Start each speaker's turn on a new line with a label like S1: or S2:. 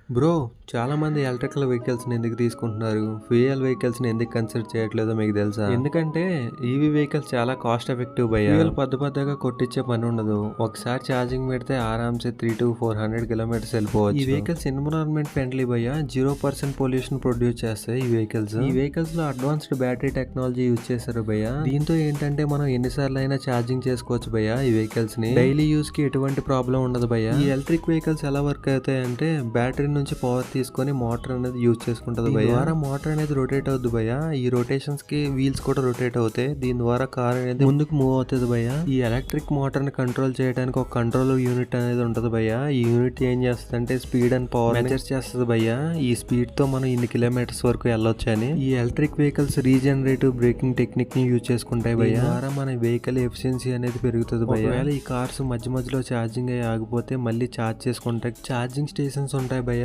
S1: Bro, చాలా మంది electrical వెహికల్స్ని ఎందుకు తీసుకుంటున్నారు, ఫ్యూయల్ వెహికల్స్ని ఎందుకు కన్సిడర్ చేయట్లేదో మీకు తెలుసా? ఎందుకంటే ఈవీ వెహికల్స్ చాలా కాస్ట్ ఎఫెక్టివ్ భయ్యా. ఫ్యూయల్ పెద్దగా కొట్టించే పని ఉండదు. ఒకసారి ఛార్జింగ్ పెడితే ఆరామ్సే 300 to 400 కిలోమీటర్స్ వెళ్ళిపోవచ్చు. ఈ వెహికల్స్ ఎన్విరాన్మెంట్ ఫ్రెండ్లీ భయ్యా. 0% పొల్యూషన్ ప్రొడ్యూస్ చేస్తాయి ఈ వెహికల్స్. ఈ వెహికల్స్ లో అడ్వాన్స్డ్ బ్యాటరీ టెక్నాలజీ యూజ్ చేశారు భయ్యా. దీంతో ఏంటంటే మనం ఎన్నిసార్లు అయినా ఛార్జింగ్ చేసుకోవచ్చు భయ్యా. ఈ వెహికల్స్ ని డైలీ యూజ్ కి ఎటువంటి ప్రాబ్లం ఉండదు భయ్యా. ఈ ఎలక్ట్రిక్ వెహికల్స్ ఎలా వర్క్ అవుతాయి అంటే బ్యాటరీ నుంచి పవర్ తీసుకొని మోటార్ అనేది యూజ్ చేసుకుంటది భయ్యా. ద్వారా మోటార్ అనేది రొటేట్ అవుతుంది భయ్యా. ఈ రొటేషన్స్ కి వీల్స్ కూడా రొటేట్ అవుతాయి. దీని ద్వారా కార్ అనేది ముందుకు మూవ్ అవుతుంది భయ్యా. ఈ ఎలక్ట్రిక్ మోటార్ ని కంట్రోల్ చేయడానికి ఒక కంట్రోల్ యూనిట్ అనేది ఉంటది భయ్యా. ఈ యూనిట్ ఏం చేస్తుంది అంటే స్పీడ్ అండ్ పవర్ మెజర్ చేస్తుంది భయ్యా. ఈ స్పీడ్ తో మనం ఇన్ని కిలోమీటర్స్ వరకు వెళ్ళొచ్చు అని. ఈ electric vehicles regenerative braking technique ని యూజ్ చేసుకుంటాయి భయ్యా. ద్వారా మన వెహికల్ ఎఫిషియన్సీ అనేది పెరుగుతుంది భయ్యా. ఒకవేళ ఈ కార్స్ మధ్యలో ఛార్జింగ్ అయ్యి ఆగిపోతే మళ్ళీ ఛార్జ్ చేసుకుంటే ఛార్జింగ్ స్టేషన్స్ ఉంటాయి భయ్యా.